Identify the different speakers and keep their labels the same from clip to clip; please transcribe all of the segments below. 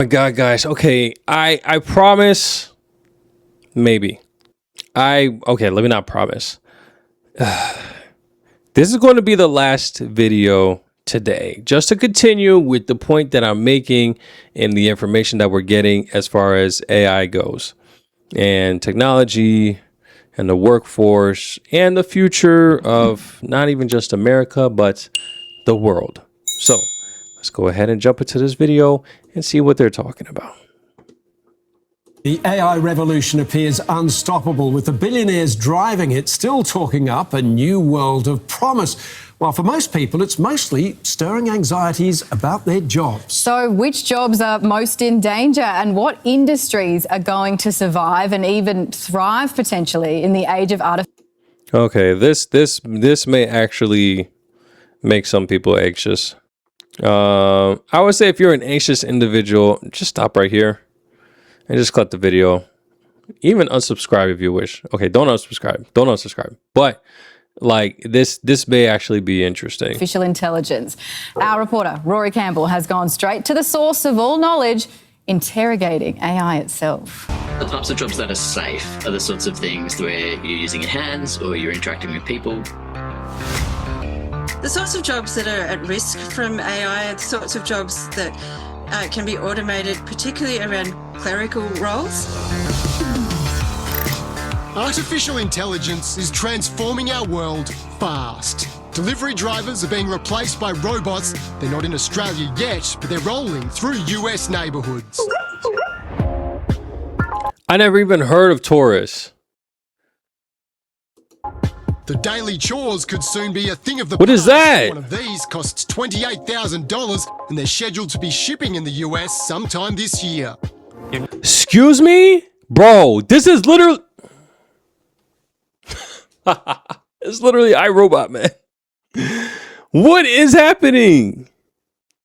Speaker 1: My God, guys. Okay, I promise. Maybe. Okay, let me not promise. This is going to be the last video today, just to continue with the point that I'm making and the information that we're getting as far as AI goes and technology and the workforce and the future of not even just America, but the world. So let's go ahead and jump into this video and see what they're talking about.
Speaker 2: The AI revolution appears unstoppable, with the billionaires driving it still talking up a new world of promise. While for most people, it's mostly stirring anxieties about their jobs.
Speaker 3: So which jobs are most in danger, and what industries are going to survive and even thrive potentially in the age of artificial?
Speaker 1: Okay, this may actually make some people anxious. I would say if you're an anxious individual, just stop right here and just click the video. Even unsubscribe if you wish. Okay, don't unsubscribe. Don't unsubscribe. But like this may actually be interesting.
Speaker 3: Artificial intelligence. Our reporter, Rory Campbell, has gone straight to the source of all knowledge, interrogating AI itself.
Speaker 4: The types of jobs that are safe are the sorts of things where you're using your hands or you're interacting with people.
Speaker 5: The sorts of jobs that are at risk from AI are the sorts of jobs that can be automated, particularly around clerical roles.
Speaker 6: Artificial intelligence is transforming our world fast. Delivery drivers are being replaced by robots. They're not in Australia yet, but they're rolling through US neighbourhoods.
Speaker 1: I never even heard of Taurus.
Speaker 6: The daily chores could soon be a thing of the
Speaker 1: What is that?
Speaker 6: One of these costs $28,000 and they're scheduled to be shipping in the US sometime this year.
Speaker 1: Excuse me? Bro, this is literally... It's literally iRobot, man. What is happening?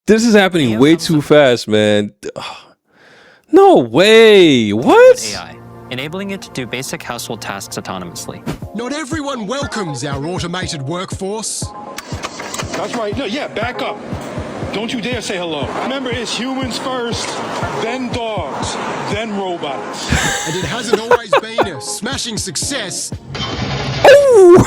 Speaker 1: This is happening way too fast, man. No way. What?
Speaker 7: AI, enabling it to do basic household tasks autonomously.
Speaker 6: Not everyone welcomes our automated workforce.
Speaker 8: That's right. No, yeah, back up. Don't you dare say hello. Remember, it's humans first, then dogs, then robots.
Speaker 6: And it hasn't always been a smashing success.
Speaker 1: Ooh!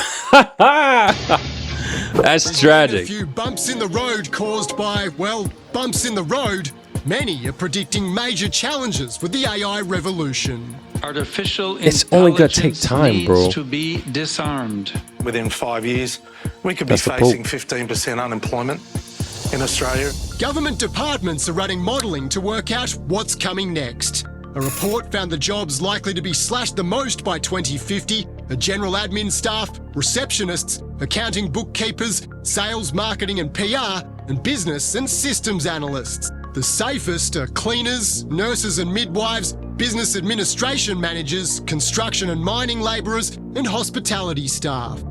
Speaker 1: That's tragic.
Speaker 6: A few bumps in the road caused by, well, bumps in the road. Many are predicting major challenges with the AI revolution.
Speaker 9: Artificial
Speaker 1: it's only gonna take time, bro.
Speaker 9: Needs to be disarmed.
Speaker 10: Within 5 years, we could be facing 15% unemployment in Australia.
Speaker 6: Government departments are running modelling to work out what's coming next. A report found the jobs likely to be slashed the most by 2050 are general admin staff, receptionists, accounting bookkeepers, sales, marketing and PR, and business and systems analysts. The safest are cleaners, nurses and midwives, business administration managers, construction and mining labourers, and hospitality staff.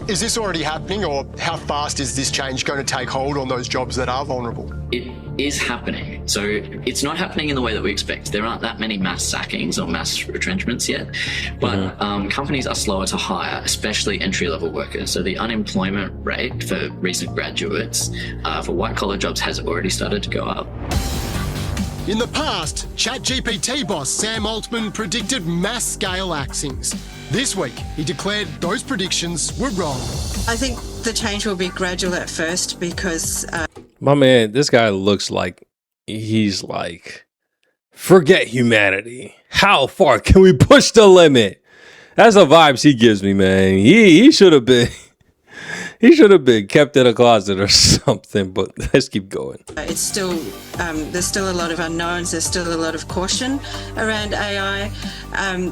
Speaker 11: Is this already happening, or how fast is this change going to take hold on those jobs that are vulnerable?
Speaker 4: It is happening. So it's not happening in the way that we expect. There aren't that many mass sackings or mass retrenchments yet, but companies are slower to hire, especially entry-level workers. So the unemployment rate for recent graduates for white-collar jobs has already started to go up.
Speaker 6: In the past, ChatGPT boss Sam Altman predicted mass-scale axings. This week, he declared those predictions were wrong.
Speaker 5: I think the change will be gradual at first because...
Speaker 1: My man, this guy looks like he's like, forget humanity. How far can we push the limit? That's the vibes he gives me, man. He should have been... He should have been kept in a closet or something, but let's keep going.
Speaker 5: It's still, there's still a lot of unknowns. There's still a lot of caution around AI.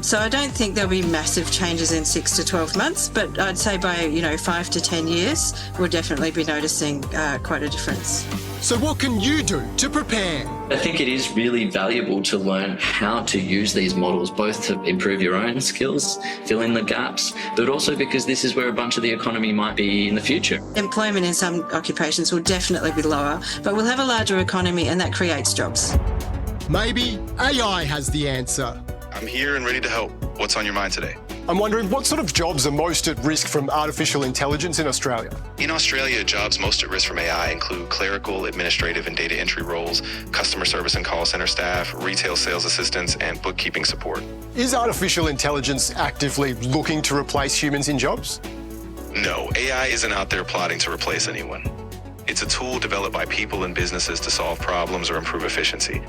Speaker 5: So I don't think there'll be massive changes in 6 to 12 months, but I'd say by, 5 to 10 years, we'll definitely be noticing quite a difference.
Speaker 6: So what can you do to prepare?
Speaker 4: I think it is really valuable to learn how to use these models, both to improve your own skills, fill in the gaps, but also because this is where a bunch of the economy might be in the future.
Speaker 5: Employment in some occupations will definitely be lower, but we'll have a larger economy and that creates jobs.
Speaker 6: Maybe AI has the answer.
Speaker 12: I'm here and ready to help. What's on your mind today?
Speaker 11: I'm wondering what sort of jobs are most at risk from artificial intelligence in Australia?
Speaker 12: In Australia, jobs most at risk from AI include clerical, administrative, and data entry roles, customer service and call center staff, retail sales assistants, and bookkeeping support.
Speaker 11: Is artificial intelligence actively looking to replace humans in jobs?
Speaker 12: No, AI isn't out there plotting to replace anyone. It's a tool developed by people and businesses to solve problems or improve efficiency.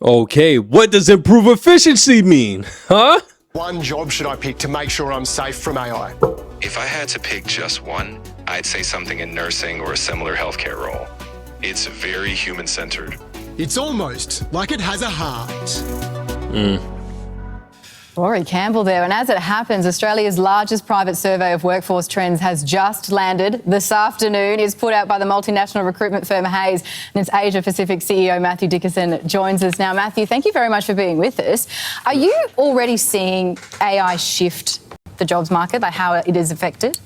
Speaker 1: Okay, what does improve efficiency mean? Huh?
Speaker 11: One job should I pick to make sure I'm safe from AI?
Speaker 12: If I had to pick just one, I'd say something in nursing or a similar healthcare role. It's very human-centered.
Speaker 6: It's almost like it has a heart.
Speaker 3: Rory Campbell there. And as it happens, Australia's largest private survey of workforce trends has just landed this afternoon. It's put out by the multinational recruitment firm Hayes, and its Asia Pacific CEO Matthew Dickerson joins us now. Matthew, thank you very much for being with us. Are you already seeing AI shift the jobs market, like how it is affected?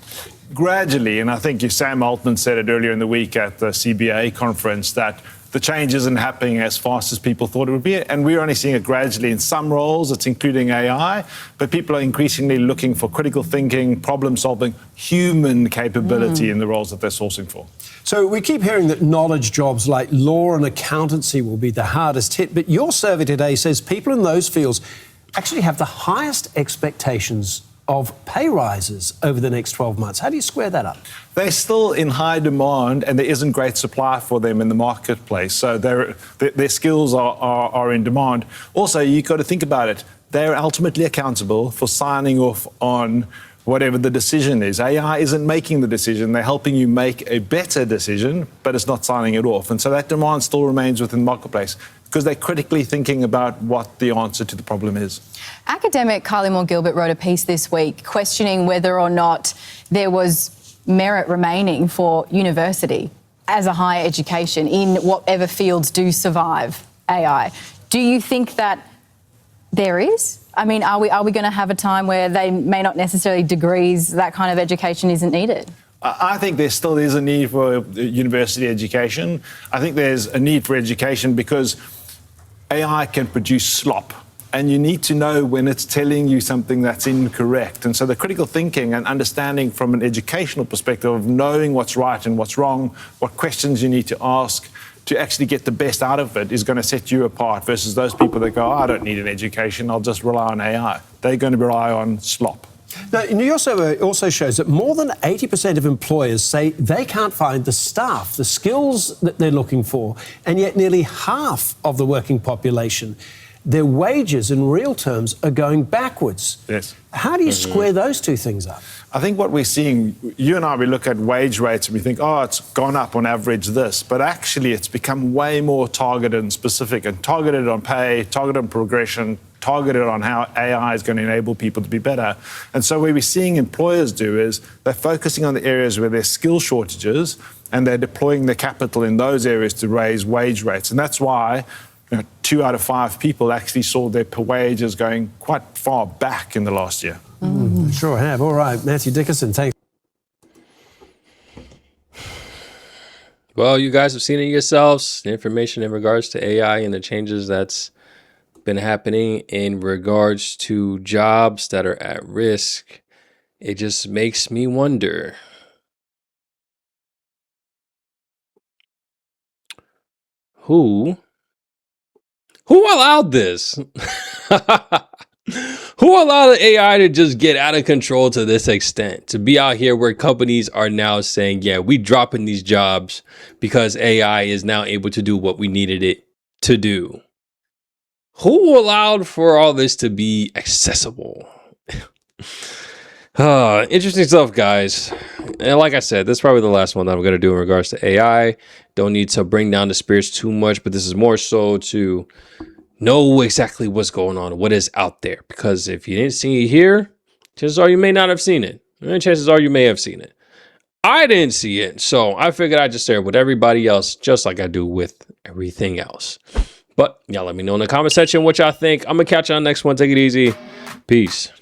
Speaker 13: Gradually, and I think Sam Altman said it earlier in the week at the CBA conference that the change isn't happening as fast as people thought it would be, and we're only seeing it gradually in some roles. It's including AI, but people are increasingly looking for critical thinking, problem-solving, human capability in the roles that they're sourcing for.
Speaker 2: So we keep hearing that knowledge jobs like law and accountancy will be the hardest hit, but your survey today says people in those fields actually have the highest expectations of pay rises over the next 12 months. How do you square that up?
Speaker 13: They're still in high demand and there isn't great supply for them in the marketplace. So their skills are in demand. Also, you've got to think about it. They're ultimately accountable for signing off on whatever the decision is. AI isn't making the decision. They're helping you make a better decision, but it's not signing it off. And so that demand still remains within the marketplace because they're critically thinking about what the answer to the problem is.
Speaker 3: Academic Carly Moore-Gilbert wrote a piece this week questioning whether or not there was merit remaining for university as a higher education in whatever fields do survive AI. Do you think that there is? I mean, are we going to have a time where they may not necessarily degrees, that kind of education isn't needed?
Speaker 13: I think there still is a need for university education. I think there's a need for education because AI can produce slop. And you need to know when it's telling you something that's incorrect. And so the critical thinking and understanding from an educational perspective of knowing what's right and what's wrong, what questions you need to ask to actually get the best out of it is going to set you apart versus those people that go, I don't need an education, I'll just rely on AI. They're going to rely on slop.
Speaker 2: Now, your survey also shows that more than 80% of employers say they can't find the staff, the skills that they're looking for, and yet nearly half of the working population, their wages in real terms are going backwards.
Speaker 13: Yes.
Speaker 2: How do you square those two things up?
Speaker 13: I think what we're seeing, you and I, we look at wage rates and we think, oh, it's gone up on average this, but actually it's become way more targeted and specific and targeted on pay, targeted on progression, targeted on how AI is going to enable people to be better. And so what we're seeing employers do is they're focusing on the areas where there's skill shortages and they're deploying the capital in those areas to raise wage rates. And that's why 2 out of 5 people actually saw their wages going quite far back in the last year.
Speaker 2: Sure have. All right, Matthew Dickerson, thanks.
Speaker 1: Well, you guys have seen it yourselves. The information in regards to AI and the changes that's been happening in regards to jobs that are at risk. It just makes me wonder. Who allowed this? Who allowed the AI to just get out of control to this extent? To be out here where companies are now saying, yeah, we dropping these jobs because AI is now able to do what we needed it to do. Who allowed for all this to be accessible? Interesting stuff, guys. And like I said, this is probably the last one that I'm going to do in regards to AI. Don't need to bring down the spirits too much, but this is more so to know exactly what's going on, what is out there. Because if you didn't see it here, chances are you may not have seen it. And chances are you may have seen it. I didn't see it, so I figured I'd just share it with everybody else, just like I do with everything else. But y'all let me know in the comment section what y'all think. I'm going to catch y'all next one. Take it easy. Peace.